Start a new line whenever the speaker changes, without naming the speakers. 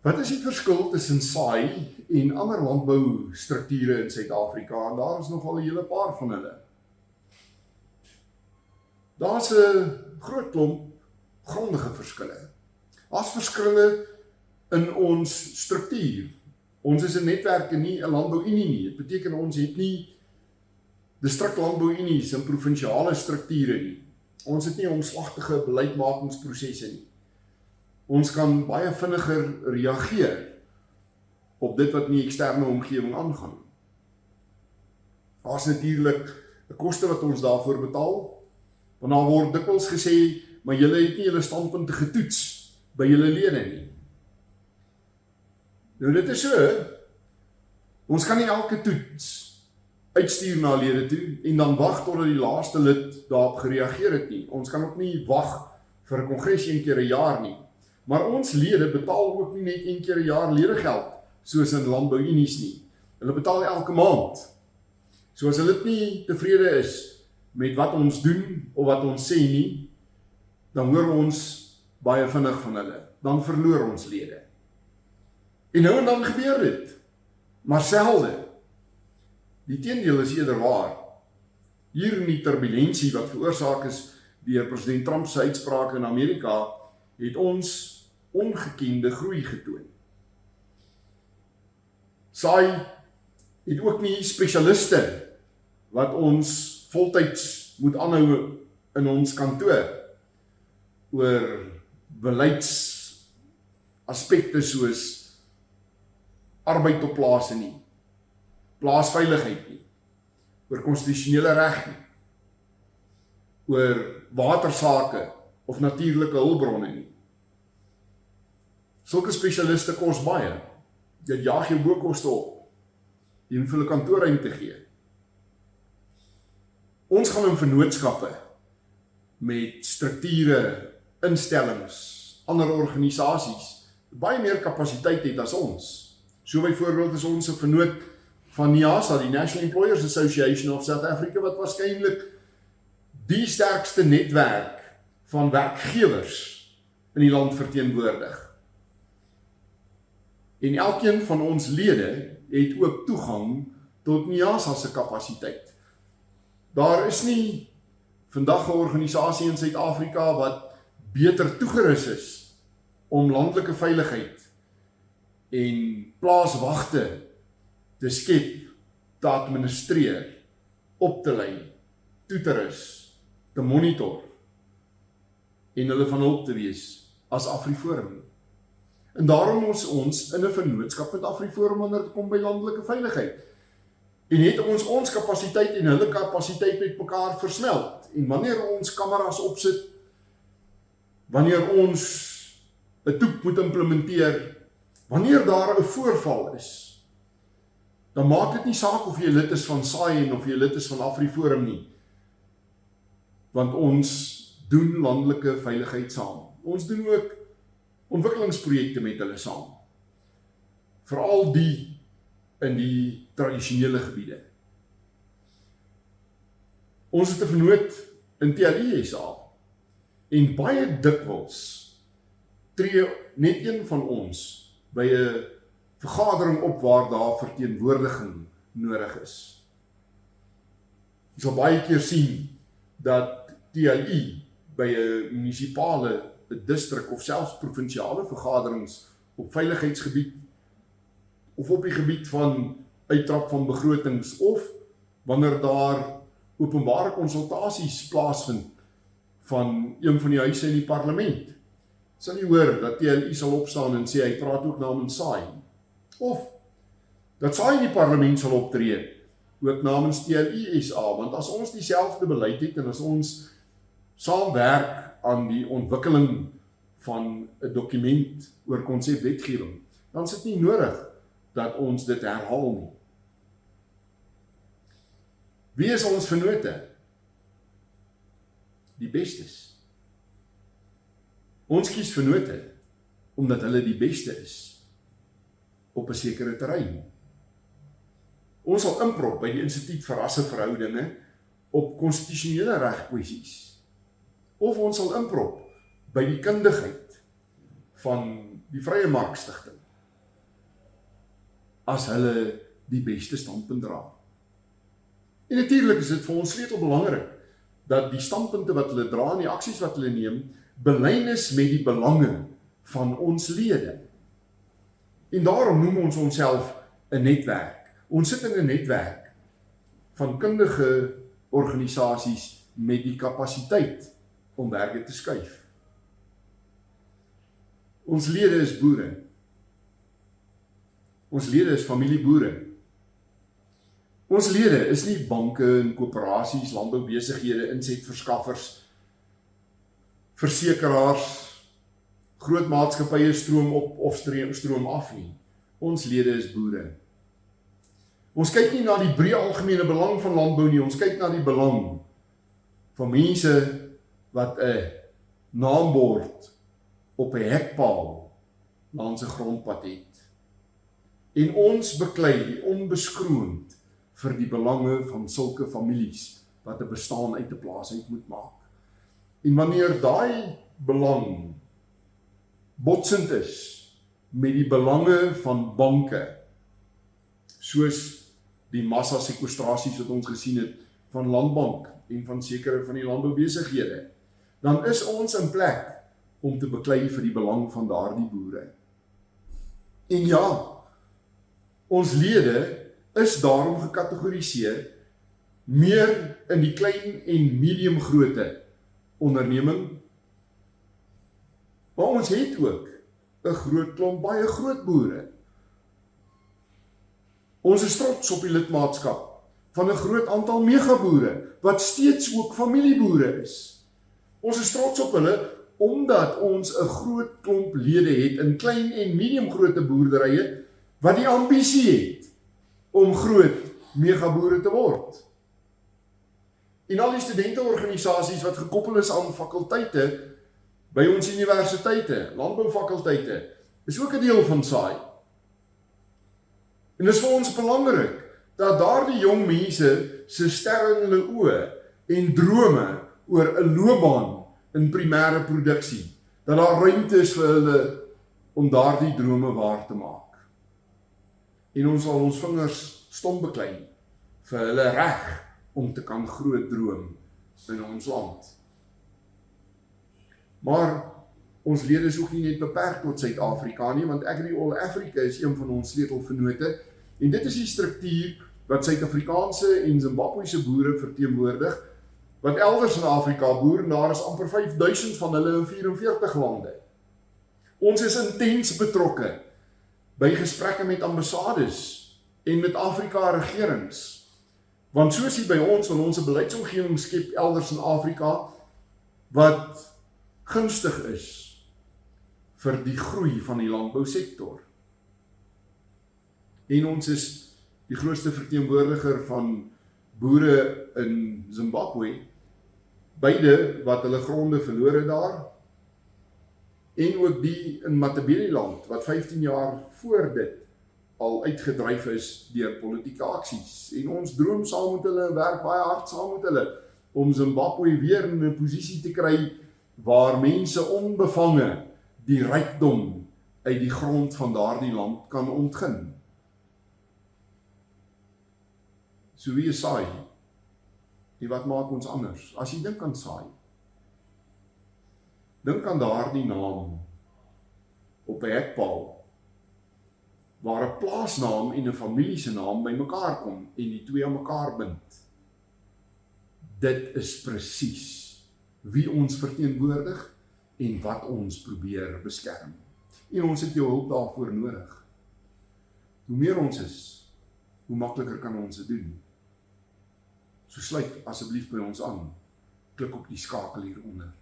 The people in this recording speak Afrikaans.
Wat is die verskil tussen saai en ander landboustrukture in Suid-Afrika? En daar is nogal 'n hele paar van hulle. Daar's 'n groot klomp grondige verskille. Daar's verskille in ons struktuur. Ons is 'n netwerk en nie 'n landbouunie nie. Dit beteken ons het nie distrikt landbouunies en provinsiale strukture nie. Ons het nie omslagtige beleidmakingsprosesse nie. Ons kan baie vinniger reageer op dit wat in die eksterne omgewing aangaan. Daar's natuurlik 'n koste wat ons daarvoor betaal, want daar word dikwels gesê, maar julle het nie julle standpunte getoets by julle lede nie. Nou dit is so, ons kan nie elke toets uitstuur na lede toe en dan wag totdat die laaste lid daarop gereageer het nie. Ons kan ook nie wag vir 'n kongres een keer 'n jaar nie. Maar ons lede betaal ook nie net een keer 'n jaar ledegeld, soos in landbouunies nie. Hulle betaal elke maand. So as hulle nie tevrede is met wat ons doen of wat ons sê nie, dan hoor ons baie vinnig van hulle. Dan verloor ons lede. En nou en dan gebeur dit, maar selde. Die teendeel is eerder waar. Hier in die turbulentie wat veroorsaak is deur president Trump se uitsprake in Amerika, het ons ongekende groei getoon. Saai het ook nie spesialiste wat ons voltyds moet aanhou in ons kantoor oor beleidsaspekte soos arbeid op plase nie, plaasveiligheid nie, oor konstitusionele reg nie, oor watersake of natuurlike hulpbronne nie. Sulke spesialiste kos baie. Dit jaag jou boekkoste op. Jy moet vir hulle kantoorruimte gee. Ons gaan in vennootskappe met strukture, instellings, ander organisasies baie meer kapasiteit het as ons. So byvoorbeeld is ons 'n vennoot van NIASA, die National Employers Association of South Africa, wat waarskynlik die sterkste netwerk van werkgewers in die land verteenwoordig. En elkeen van ons lede het ook toegang tot NIASA se kapasiteit. Daar is nie vandag 'n organisasie in Suid-Afrika wat beter toegerus is om landelike veiligheid en plaaswagte te skep, te administreer, op te lei, toe te rus, te monitor en hulle van hulp te wees as AfriForum. En daarom is ons in 'n vennootskap met AfriForum wanneer dit kom by landelike veiligheid. En het ons kapasiteit en hulle kapasiteit met mekaar versmelt. En wanneer ons kameras opsit, wanneer ons 'n toep moet implementeer, wanneer daar 'n voorval is, dan maak dit nie saak of jy lid is van SAI en of jy lid is van AfriForum nie. Want ons doen landelike veiligheid saam. Ons doen ook ontwikkelingsprojekte met hulle saam. Veral die in die tradisionele gebiede. Ons het 'n vennoot in TLISA en baie dikwels tree net een van ons by 'n vergadering op waar daar verteenwoordiging nodig is. Jy sal baie keer sien dat TLI by 'n munisipale, 'n distrik of selfs provinsiale vergaderings op veiligheidsgebied of op die gebied van uittrap van begrotings of wanneer daar openbare konsultasies plaasvind van een van die huise in die parlement, sal jy hoor dat TLI sal opstaan en sê hy praat ook namens SAI. Of dat SAI in die parlement sal optree, ook namens TLISA, want as ons dieselfde beleid het en as ons saamwerk aan die ontwikkeling van 'n dokument oor konsepwetgewing, dan is dit nie nodig dat ons dit herhaal nie. Wie is ons vennote? Die bestes. Ons kies vennote omdat hulle die beste is op 'n sekere terrein. Ons sal inprop by die Instituut vir Rasseverhoudinge op konstitusionele regkwessies. Of ons sal inprop by die kundigheid van die Vrye Markstigting as hulle die beste standpunt dra. En natuurlik is dit vir ons sleutelbelangrik dat die standpunte wat hulle dra en die aksies wat hulle neem, belyn is met die belange van ons lede. En daarom noem ons onsself 'n netwerk. Ons sit in 'n netwerk van kundige organisasies met die kapasiteit om werke te skuif. Ons lede is boere. Ons lede is familieboere. Ons lede is nie banke en koöperasies, landboubesighede, insetverskaffers, versekeraars, groot maatskappye stroom op of stroom af nie. Ons lede is boere. Ons kyk nie na die breë algemene belang van landbou nie, ons kyk na die belang van mense wat 'n naambord op 'n hekpaal langs 'n grondpad het. En ons beklei onbeskroond vir die belange van sulke families wat 'n bestaan uit 'n plaas uit moet maak. En wanneer daai belang botsend is met die belange van banke, soos die massa sekwestrasies wat ons gesien het van Landbank en van sekere van die landboubesighede, dan is ons in plek om te beklei vir die belang van daardie boere. En ja, ons lede is daarom gekategoriseer meer in die klein en medium grootte onderneming, maar ons het ook 'n groot klomp baie groot boere. Ons is trots op die lidmaatskap van 'n groot aantal megaboere wat steeds ook familieboere is. Ons is trots op hulle omdat ons 'n groot klomp lede het in klein en medium grootte boerderye wat die ambisie het om groot megaboere te word. En al die studenteorganisasies wat gekoppel is aan fakulteite by ons universiteite, landboufakulteite, is ook 'n deel van SAI. En dit is vir ons belangrik dat daardie jong mense se sterre in hulle oë en drome oor 'n loopbaan in primêre produksie, dat daar ruimte is vir hulle om daardie drome waar te maak. En ons sal ons vingers stom beklei vir hulle reg om te kan groot droom in ons land. Maar ons lede is ook nie net beperk tot Suid-Afrika nie, want Agri All Africa is een van ons sleutelvennote, en dit is die struktuur wat Suid-Afrikaanse en Zimbabwese boere verteenwoordig, wat elders in Afrika boer, en daar is amper 5000 van hulle in 44 lande. Ons is intens betrokke by gesprekke met ambassades en met Afrika regerings, want soos hier by ons, want ons 'n beleidsomgewing skep elders in Afrika, wat gunstig is vir die groei van die landbousektor. En ons is die grootste verteenwoordiger van boere in Zimbabwe, beide wat hulle gronde verloor het daar, en ook die in Matabeleland, wat 15 jaar voor dit al uitgedryf is deur politieke aksies. En ons droom saam met hulle en werk baie hard saam met hulle, om Zimbabwe weer in 'n posisie te kry, waar mense onbevange die rykdom uit die grond van daardie land kan ontgin. So wie is SAI? En wat maak ons anders? As jy dink aan SAI, dink aan daardie naam op 'n hekpaal, waar 'n plaasnaam en 'n familie se naam by mekaar kom en die twee aan mekaar bind. Dit is presies wie ons verteenwoordig en wat ons probeer beskerm. En ons het jou hulp daarvoor nodig. Hoe meer ons is, hoe makliker kan ons dit doen. So sluit asseblief by ons aan. Klik op die skakel hieronder.